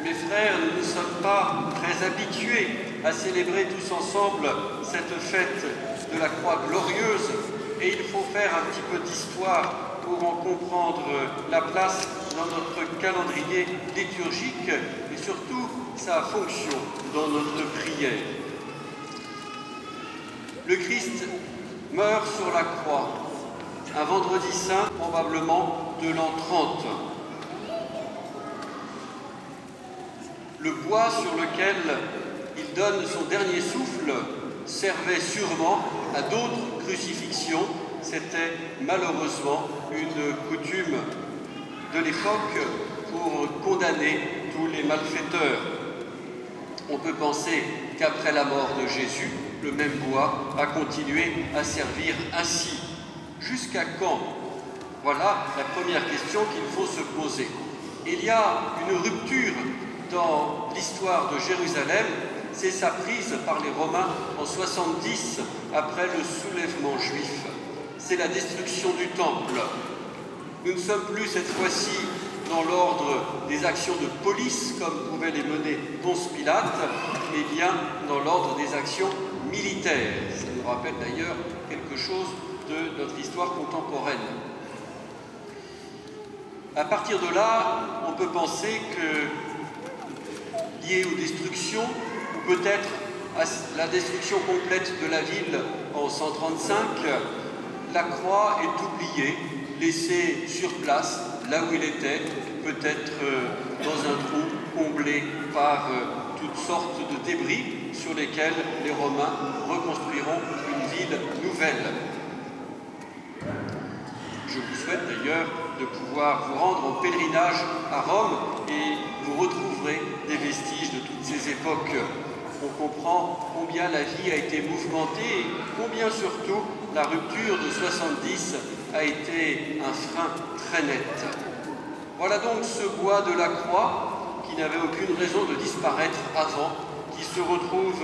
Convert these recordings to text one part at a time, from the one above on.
Mes frères, nous ne sommes pas très habitués à célébrer tous ensemble cette fête de la croix glorieuse et il faut faire un petit peu d'histoire pour en comprendre la place dans notre calendrier liturgique et surtout sa fonction dans notre prière. Le Christ meurt sur la croix, un vendredi saint probablement de l'an 30. Le bois sur lequel il donne son dernier souffle servait sûrement à d'autres crucifixions. C'était malheureusement une coutume de l'époque pour condamner tous les malfaiteurs. On peut penser qu'après la mort de Jésus, le même bois a continué à servir ainsi. Jusqu'à quand? Voilà la première question qu'il faut se poser. Il y a une rupture dans l'histoire de Jérusalem, c'est sa prise par les Romains en 70 après le soulèvement juif. C'est la destruction du temple. Nous ne sommes plus cette fois-ci dans l'ordre des actions de police comme pouvait les mener Ponce Pilate, mais bien dans l'ordre des actions militaires. Ça nous rappelle d'ailleurs quelque chose de notre histoire contemporaine. À partir de là, on peut penser que, lié aux destructions, ou peut-être à la destruction complète de la ville en 135, la croix est oubliée, laissée sur place, là où il était, peut-être dans un trou comblé par toutes sortes de débris sur lesquels les Romains reconstruiront une ville nouvelle. Je vous souhaite d'ailleurs de pouvoir vous rendre en pèlerinage à Rome et vous retrouverez des vestiges de toutes ces époques. On comprend combien la vie a été mouvementée et combien surtout la rupture de 70 a été un frein très net. Voilà donc ce bois de la croix qui n'avait aucune raison de disparaître avant, qui se retrouve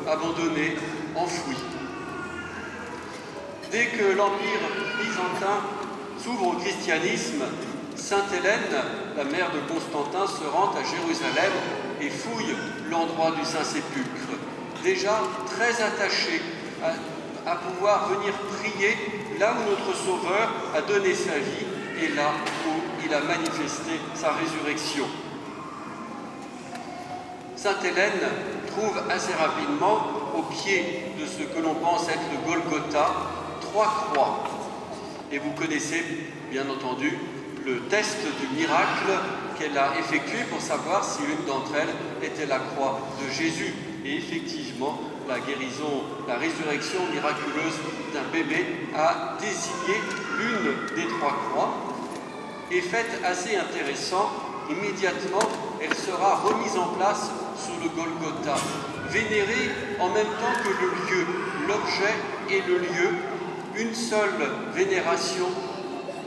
abandonné, enfoui. Dès que l'Empire byzantin s'ouvre au christianisme, Sainte Hélène, la mère de Constantin, se rend à Jérusalem et fouille l'endroit du Saint-Sépulcre, déjà très attachée à pouvoir venir prier là où notre Sauveur a donné sa vie et là où il a manifesté sa résurrection. Sainte Hélène trouve assez rapidement, au pied de ce que l'on pense être le Golgotha, 3 croix. Et vous connaissez, bien entendu, le test du miracle qu'elle a effectué pour savoir si l'une d'entre elles était la croix de Jésus. Et effectivement, la guérison, la résurrection miraculeuse d'un bébé a désigné l'une des 3 croix. Et fait assez intéressant, immédiatement, elle sera remise en place sur le Golgotha, vénérée en même temps que le lieu, l'objet et le lieu, une seule vénération,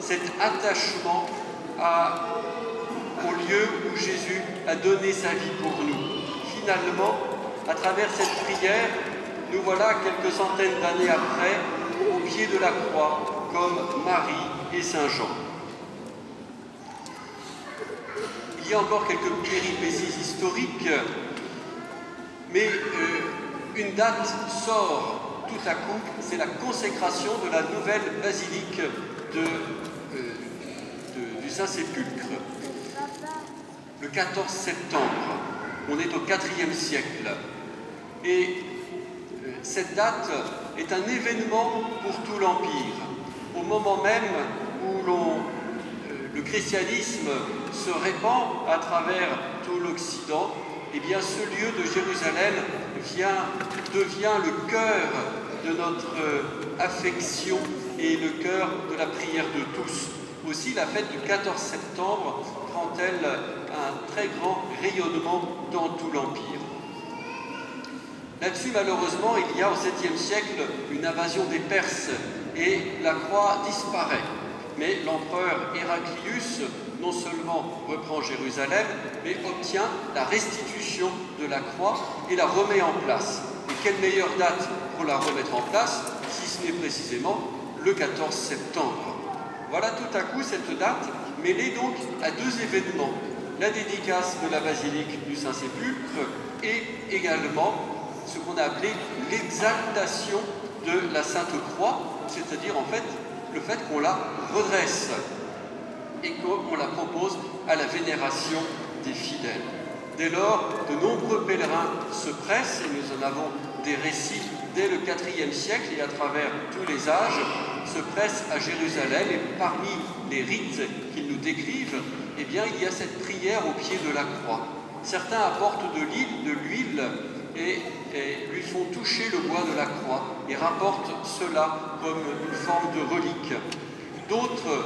cet attachement au lieu où Jésus a donné sa vie pour nous. Finalement, à travers cette prière, nous voilà quelques centaines d'années après, au pied de la croix, comme Marie et Saint Jean. Il y a encore quelques péripéties historiques, mais une date sort tout à coup, c'est la consécration de la nouvelle basilique du Saint-Sépulcre. Le 14 septembre, on est au IVe siècle. Et cette date est un événement pour tout l'Empire. Au moment même où le christianisme se répand à travers tout l'Occident, eh bien ce lieu de Jérusalem devient le cœur de notre affection et le cœur de la prière de tous. Aussi, la fête du 14 septembre prend-elle un très grand rayonnement dans tout l'Empire. Là-dessus, malheureusement, il y a au 7e siècle une invasion des Perses et la croix disparaît. Mais l'empereur Héraclius non seulement reprend Jérusalem, mais obtient la restitution de la croix et la remet en place. Et quelle meilleure date pour la remettre en place, si ce n'est précisément le 14 septembre. Voilà tout à coup cette date mêlée donc à 2 événements. la dédicace de la basilique du Saint-Sépulcre et également ce qu'on a appelé l'exaltation de la Sainte Croix, c'est-à-dire en fait le fait qu'on la redresse et qu'on la propose à la vénération des fidèles. Dès lors, de nombreux pèlerins se pressent, et nous en avons des récits dès le IVe siècle et à travers tous les âges, se pressent à Jérusalem, et parmi les rites qu'ils nous décrivent, eh bien, il y a cette prière au pied de la croix. Certains apportent de l'huile et lui font toucher le bois de la croix et rapportent cela comme une forme de relique. D'autres,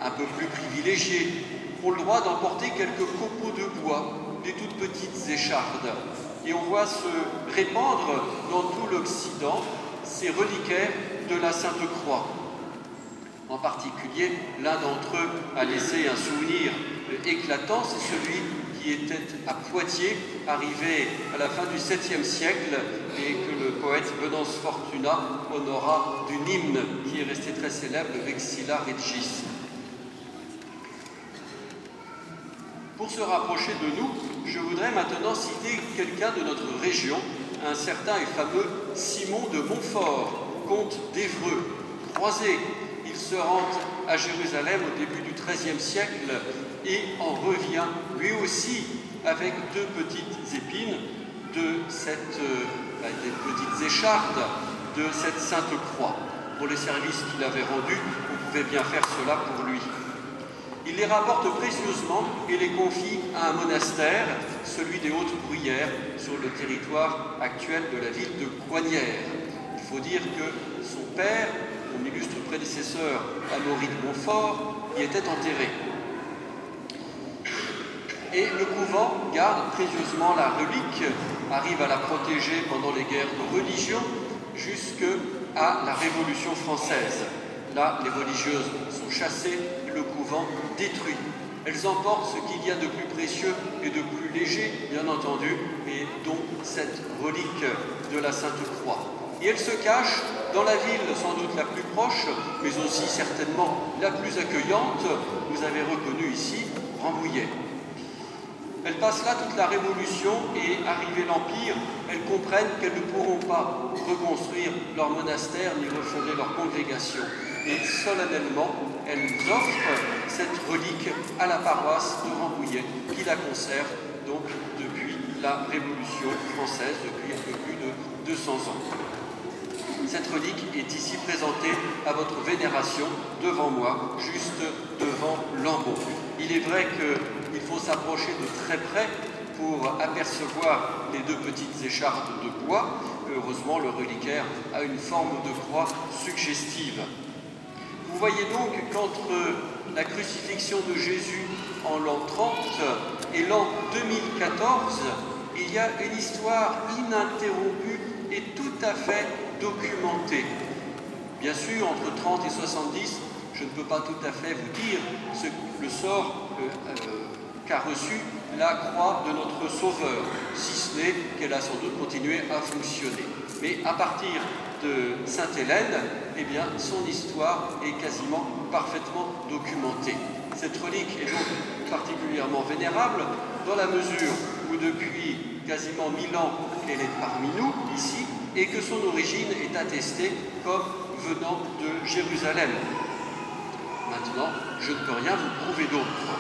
un peu plus privilégiés, ont le droit d'emporter quelques copeaux de bois, des toutes petites échardes. Et on voit se répandre dans tout l'Occident ces reliquaires de la Sainte Croix. En particulier, l'un d'entre eux a laissé un souvenir éclatant, c'est celui qui était à Poitiers, arrivé à la fin du 7e siècle, et que le poète Venance Fortuna honora d'une hymne qui est resté très célèbre, le Vexilla Regis. Pour se rapprocher de nous, je voudrais maintenant citer quelqu'un de notre région, un certain et fameux Simon de Montfort, comte d'Évreux. Croisé, il se rend à Jérusalem au début du XIIIe siècle et en revient lui aussi avec deux petites épines de des petites échardes de cette Sainte Croix. Pour les services qu'il avait rendus, on pouvait bien faire cela pour lui. Il les rapporte précieusement et les confie à un monastère, celui des Hautes-Bruyères, sur le territoire actuel de la ville de Coignères. Il faut dire que son père, mon illustre prédécesseur Amaury de Montfort, y était enterré. Et le couvent garde précieusement la relique, arrive à la protéger pendant les guerres de religion jusqu'à la Révolution française. Là, les religieuses sont chassées, le couvent détruit. Elles emportent ce qu'il y a de plus précieux et de plus léger, bien entendu, et dont cette relique de la Sainte Croix. Et elles se cachent dans la ville sans doute la plus proche, mais aussi certainement la plus accueillante. Vous avez reconnu ici Rambouillet. Elles passent là toute la Révolution et, arrivé l'Empire, elles comprennent qu'elles ne pourront pas reconstruire leur monastère ni refonder leur congrégation. Et solennellement, elles offrent cette relique à la paroisse de Rambouillet, qui la conserve donc depuis la Révolution française, depuis un peu plus de 200 ans. Cette relique est ici présentée à votre vénération devant moi, juste devant l'embaut. Il est vrai qu'il faut s'approcher de très près pour apercevoir les deux petites échardes de bois. Heureusement, le reliquaire a une forme de croix suggestive. Vous voyez donc qu'entre la crucifixion de Jésus en l'an 30 et l'an 2014, il y a une histoire ininterrompue et tout à fait documentée. Bien sûr, entre 30 et 70, je ne peux pas tout à fait vous dire le sort qu'a reçu la croix de notre Sauveur, si ce n'est qu'elle a sans doute continué à fonctionner. Mais à partir de Sainte-Hélène, eh bien, son histoire est quasiment parfaitement documentée. Cette relique est donc particulièrement vénérable dans la mesure où depuis quasiment 1000 ans, elle est parmi nous, ici, et que son origine est attestée comme venant de Jérusalem. Maintenant, je ne peux rien vous prouver d'autre.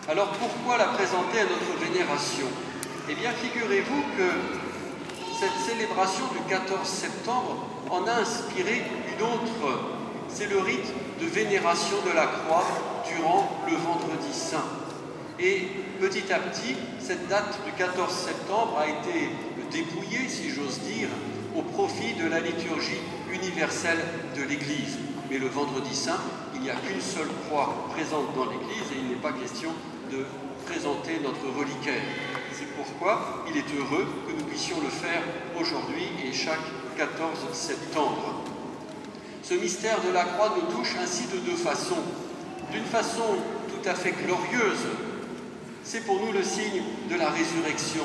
Alors pourquoi la présenter à notre vénération? Eh bien, figurez-vous que cette célébration du 14 septembre en a inspiré une autre. C'est le rite de vénération de la croix durant le Vendredi Saint. Et petit à petit, cette date du 14 septembre a été dépouillée, si j'ose dire, au profit de la liturgie universelle de l'Église. Mais le Vendredi Saint, il n'y a qu'une seule croix présente dans l'Église et il n'est pas question de présenter notre reliquaire. C'est pourquoi il est heureux que nous puissions le faire aujourd'hui et chaque 14 septembre. Ce mystère de la croix nous touche ainsi de deux façons. D'une façon tout à fait glorieuse, c'est pour nous le signe de la résurrection,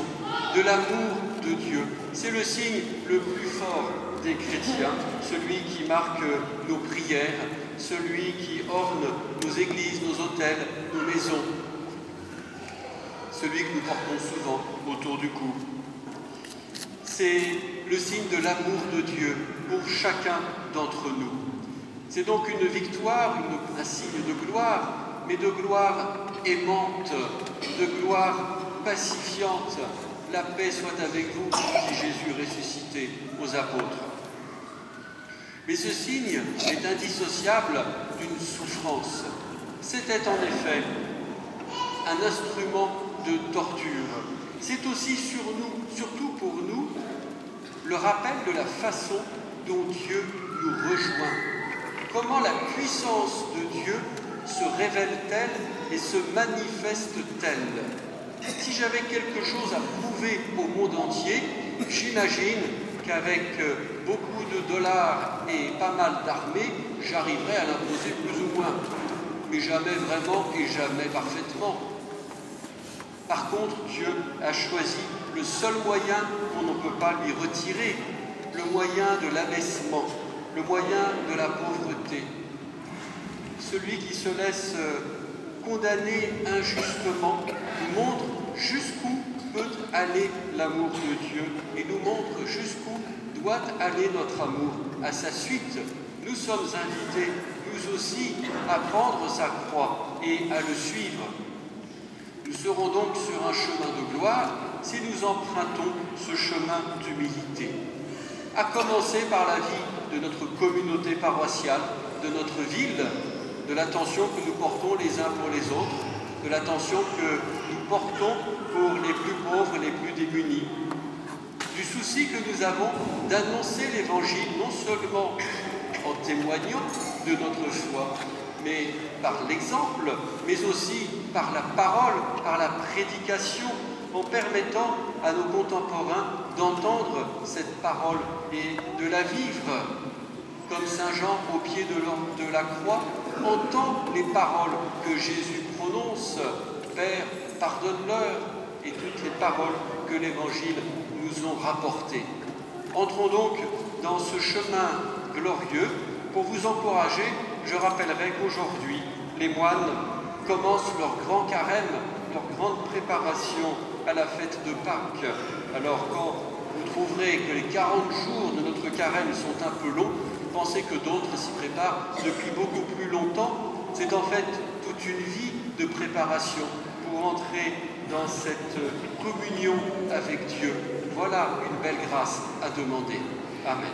de l'amour de Dieu. C'est le signe le plus fort des chrétiens, celui qui marque nos prières, celui qui orne nos églises, nos autels, nos maisons. celui que nous portons souvent autour du cou. C'est le signe de l'amour de Dieu pour chacun d'entre nous. C'est donc une victoire, un signe de gloire, mais de gloire aimante, de gloire pacifiante. La paix soit avec vous, dit Jésus ressuscité aux apôtres. Mais ce signe est indissociable d'une souffrance. C'était en effet un instrument de torture. C'est aussi surtout pour nous, le rappel de la façon dont Dieu nous rejoint. Comment la puissance de Dieu se révèle-t-elle et se manifeste-t-elle? Si j'avais quelque chose à prouver au monde entier, j'imagine qu'avec beaucoup de dollars et pas mal d'armées, j'arriverais à l'imposer plus ou moins, mais jamais vraiment et jamais parfaitement. Par contre, Dieu a choisi le seul moyen qu'on ne peut pas lui retirer, le moyen de l'abaissement, le moyen de la pauvreté. Celui qui se laisse condamner injustement nous montre jusqu'où peut aller l'amour de Dieu et nous montre jusqu'où doit aller notre amour à sa suite. Nous sommes invités, nous aussi, à prendre sa croix et à le suivre. Nous serons donc sur un chemin de gloire si nous empruntons ce chemin d'humilité. À commencer par la vie de notre communauté paroissiale, de notre ville, de l'attention que nous portons les uns pour les autres, de l'attention que nous portons pour les plus pauvres, les plus démunis, du souci que nous avons d'annoncer l'Évangile, non seulement en témoignant de notre foi, mais par l'exemple, mais aussi par la parole, par la prédication, en permettant à nos contemporains d'entendre cette parole et de la vivre. Comme Saint Jean, au pied de la croix, entend les paroles que Jésus prononce, « Père, pardonne-leur » et toutes les paroles que l'Évangile nous ont rapportées. Entrons donc dans ce chemin glorieux. Pour vous encourager, je rappellerai qu'aujourd'hui, les moines commencent leur grand carême, leur grande préparation à la fête de Pâques. Alors quand vous trouverez que les 40 jours de notre carême sont un peu longs, pensez que d'autres s'y préparent depuis beaucoup plus longtemps. C'est en fait toute une vie de préparation pour entrer dans cette communion avec Dieu. Voilà une belle grâce à demander. Amen.